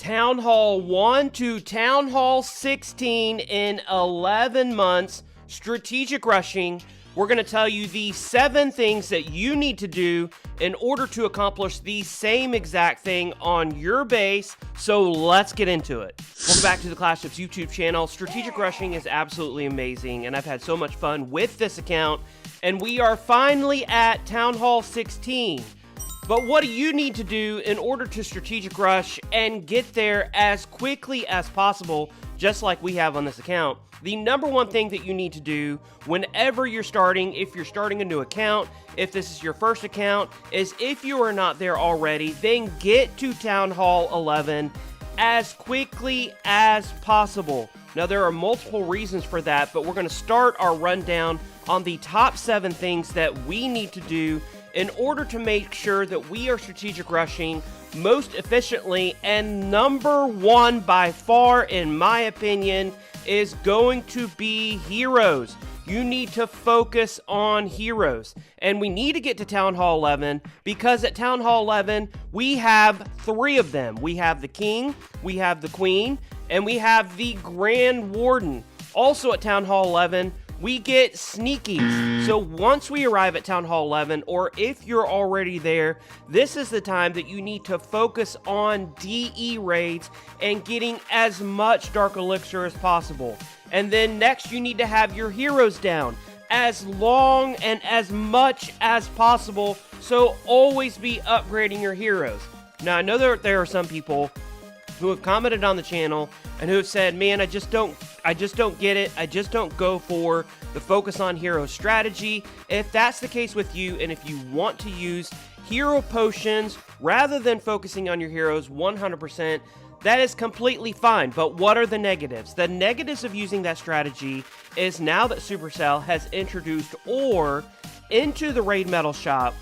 Town Hall 1 to Town Hall 16 in 11 months, strategic rushing. We're going to tell you the 7 things that you need to do in order to accomplish the same exact thing on your base. So let's get into it. Welcome back to the Clash Tips YouTube channel. Strategic rushing is absolutely amazing, and I've had so much fun with this account. And we are finally at Town Hall 16. But what do you need to do in order to strategic rush and get there as quickly as possible, just like we have on this account? The number one thing that you need to do whenever you're starting, if you're starting a new account, if this is your first account, is if you are not there already, then get to Town Hall 11 as quickly as possible. Now, there are multiple reasons for that, but we're going to start our rundown on the top 7 things that we need to do in order to make sure that we are strategic rushing most efficiently. And number one by far, in my opinion, is going to be heroes. You need to focus on heroes. And we need to get to Town Hall 11 because at Town Hall 11, we have 3 of them. We have the King, we have the Queen, and we have the Grand Warden. Also at Town Hall 11, we get sneakies. So once we arrive at Town Hall 11, or if you're already there, this is the time that you need to focus on DE raids and getting as much Dark Elixir as possible. And then next, you need to have your heroes down as long and as much as possible. So always be upgrading your heroes. Now, I know there are some people who have commented on the channel and who have said, man, I just don't get it. I just don't go for the focus on hero strategy. If that's the case with you, and if you want to use hero potions rather than focusing on your heroes 100%, that is completely fine. But what are the negatives? The negatives of using that strategy is now that Supercell has introduced ore into the raid metal shop,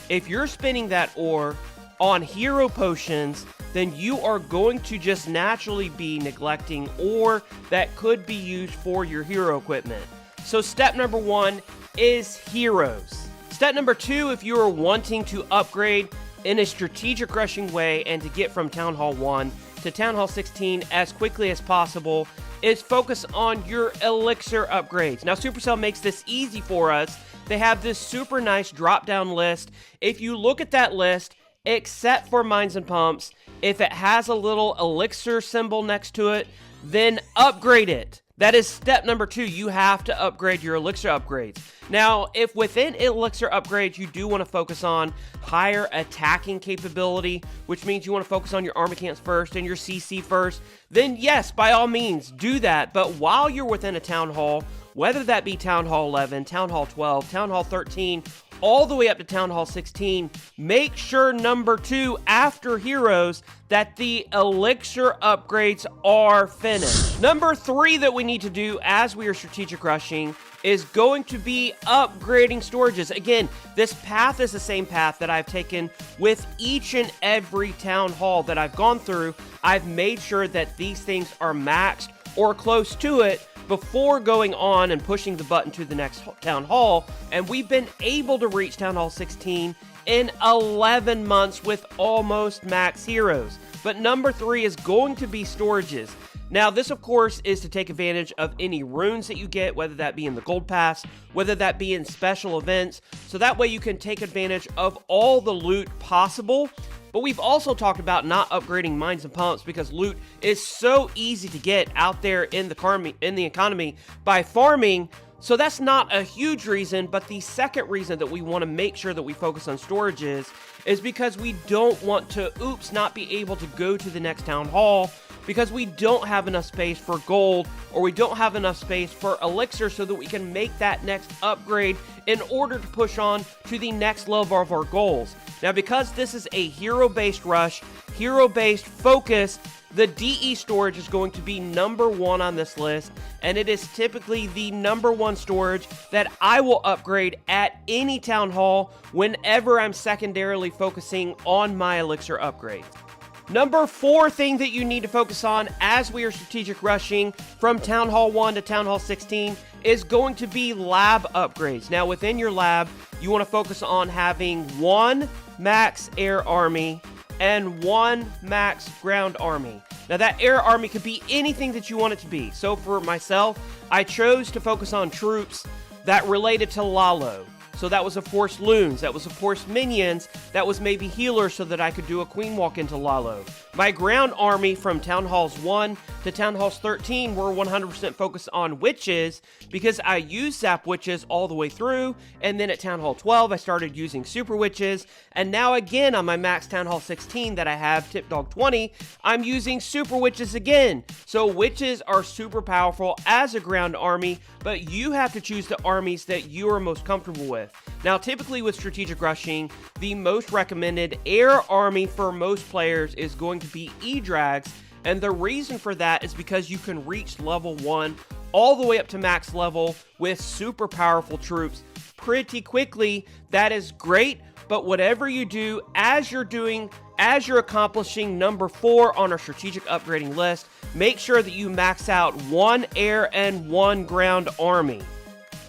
if you're spending that ore on hero potions, then you are going to just naturally be neglecting ore that could be used for your hero equipment. So step number 1 is heroes. Step number 2, if you are wanting to upgrade in a strategic rushing way and to get from Town Hall 1 to Town Hall 16 as quickly as possible, is focus on your Elixir upgrades. Now, Supercell makes this easy for us. They have this super nice drop-down list. If you look at that list, except for mines and pumps, if it has a little elixir symbol next to it, then upgrade it. That is step number 2. You have to upgrade your elixir upgrades. Now, if within elixir upgrades, you do want to focus on higher attacking capability, which means you want to focus on your army camps first and your CC first, then yes, by all means, do that. But while you're within a town hall, whether that be Town Hall 11, Town Hall 12, Town Hall 13, all the way up to Town Hall 16, make sure number 2, after heroes, that the elixir upgrades are finished. Number 3 that we need to do as we are strategic rushing is going to be upgrading storages. Again, this path is the same path that I've taken with each and every town hall that I've gone through. I've made sure that these things are maxed or close to it before going on and pushing the button to the next town hall, and we've been able to reach Town Hall 16 in 11 months with almost max heroes. But number 3 is going to be storages. Now, this, of course, is to take advantage of any runes that you get, whether that be in the gold pass, whether that be in special events, so that way you can take advantage of all the loot possible. But we've also talked about not upgrading mines and pumps because loot is so easy to get out there in the economy by farming. So that's not a huge reason, but the second reason that we want to make sure that we focus on storages is because we don't want to, not be able to go to the next town hall because we don't have enough space for gold or we don't have enough space for elixir so that we can make that next upgrade in order to push on to the next level of our goals. Now, because this is a hero-based rush, hero-based focus, the DE storage is going to be number 1 on this list, and it is typically the number 1 storage that I will upgrade at any town hall whenever I'm secondarily focusing on my elixir upgrades. Number 4 thing that you need to focus on as we are strategic rushing from Town Hall 1 to Town Hall 16 is going to be lab upgrades. Now, within your lab, you want to focus on having 1 max air army and 1 max ground army. Now that air army could be anything that you want it to be. So for myself, I chose to focus on troops that related to Lalo. So that was of course loons, that was of course minions, that was maybe healers so that I could do a queen walk into Lalo. My ground army from Town Halls 1 to Town Halls 13 were 100% focused on witches because I used Zap Witches all the way through, and then at Town Hall 12 I started using Super Witches, and now again on my max Town Hall 16 that I have, Tip Dog 20, I'm using Super Witches again. So witches are super powerful as a ground army, but you have to choose the armies that you are most comfortable with. Now typically with strategic rushing, the most recommended air army for most players is going to be E-Drags, and the reason for that is because you can reach level 1 all the way up to max level with super powerful troops pretty quickly. That is great, but whatever you do, as you're accomplishing number 4 on our strategic upgrading list, make sure that you max out 1 air and 1 ground army.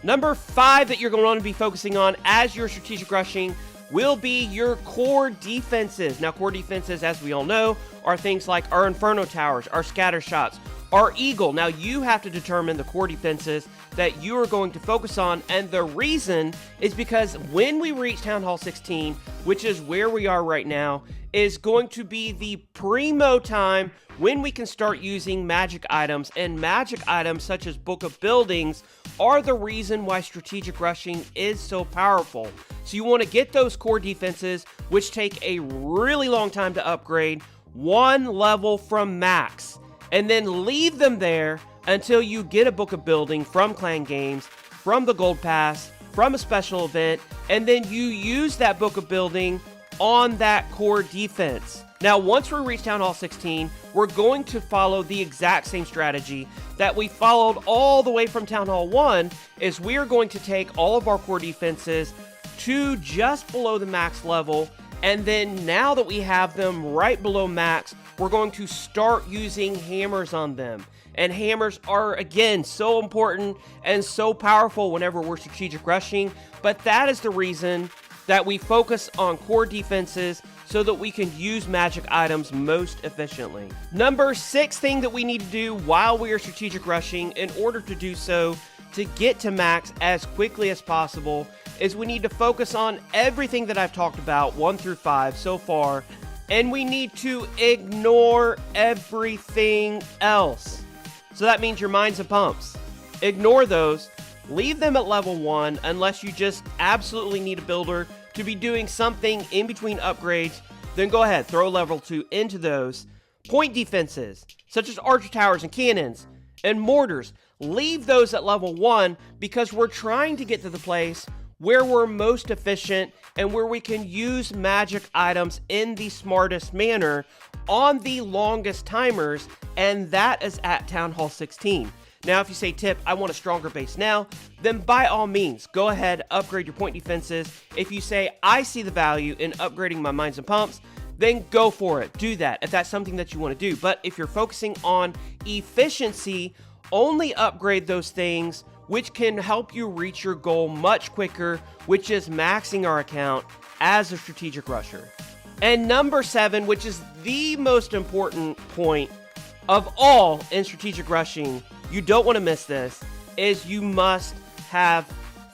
Number 5 that you're going to want to be focusing on as you're strategic rushing will be your core defenses. Now, core defenses, as we all know, are things like our Inferno Towers, our Scatter Shots, our Eagle. Now, you have to determine the core defenses that you are going to focus on, and the reason is because when we reach Town Hall 16, which is where we are right now, is going to be the primo time when we can start using magic items, and magic items such as Book of Buildings are the reason why strategic rushing is so powerful. So you want to get those core defenses, which take a really long time to upgrade, 1 level from max, and then leave them there until you get a Book of Building from Clan Games, from the Gold Pass, from a special event, and then you use that Book of Building on that core defense. Now, once we reach Town Hall 16, we're going to follow the exact same strategy that we followed all the way from Town Hall 1, is we are going to take all of our core defenses to just below the max level, and then now that we have them right below max, we're going to start using hammers on them. And hammers are, again, so important and so powerful whenever we're strategic rushing, but that is the reason that we focus on core defenses so that we can use magic items most efficiently. Number 6 thing that we need to do while we are strategic rushing in order to do so to get to max as quickly as possible is we need to focus on everything that I've talked about 1 through 5 so far, and we need to ignore everything else. So that means your mines and pumps. Ignore those. Leave them at level 1 unless you just absolutely need a builder to be doing something in between upgrades. Then go ahead, throw level 2 into those. Point defenses, such as archer towers and cannons and mortars, leave those at level 1 because we're trying to get to the place where we're most efficient and where we can use magic items in the smartest manner on the longest timers, and that is at Town Hall 16. Now, if you say, Tip, I want a stronger base now, then by all means, go ahead, upgrade your point defenses. If you say, I see the value in upgrading my mines and pumps, then go for it. Do that if that's something that you want to do. But if you're focusing on efficiency, only upgrade those things which can help you reach your goal much quicker, which is maxing our account as a strategic rusher. And number 7, which is the most important point of all in strategic rushing, you don't want to miss this, is you must have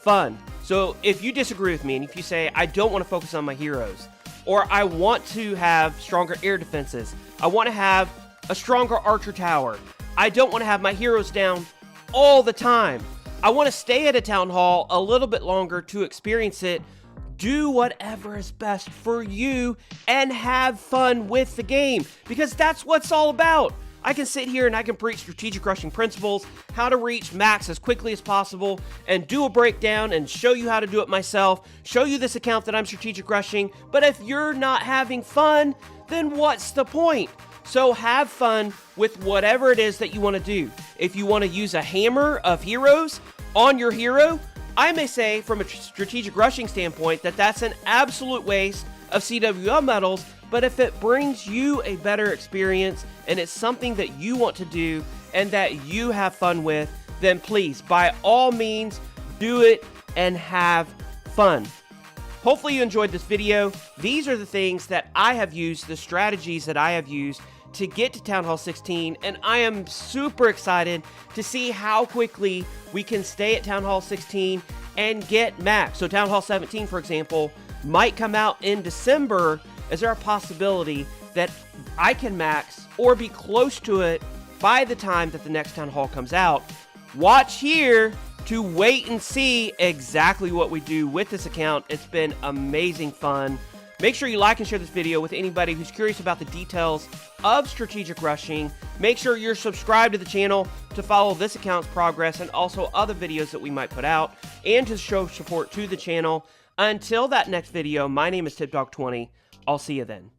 fun. So if you disagree with me and if you say, I don't want to focus on my heroes, or I want to have stronger air defenses, I want to have a stronger archer tower, I don't want to have my heroes down all the time, I want to stay at a town hall a little bit longer to experience it, do whatever is best for you and have fun with the game, because that's what it's all about. I can sit here and I can preach strategic rushing principles, how to reach max as quickly as possible, and do a breakdown and show you how to do it myself, show you this account that I'm strategic rushing, but if you're not having fun, then what's the point? So have fun with whatever it is that you want to do. If you want to use a hammer of heroes on your hero, I may say from a strategic rushing standpoint that that's an absolute waste of CWL medals, but if it brings you a better experience and it's something that you want to do and that you have fun with, then please, by all means, do it and have fun. Hopefully you enjoyed this video. These are the things that I have used, the strategies that I have used to get to Town Hall 16, and I am super excited to see how quickly we can stay at Town Hall 16 and get max. So Town Hall 17, for example, might come out in December. Is there a possibility that I can max or be close to it by the time that the next Town Hall comes out? Watch here to wait and see exactly what we do with this account. It's been amazing fun. Make sure you like and share this video with anybody who's curious about the details of strategic rushing. Make sure you're subscribed to the channel to follow this account's progress and also other videos that we might put out, and to show support to the channel. Until that next video, my name is TipDog20. I'll see you then.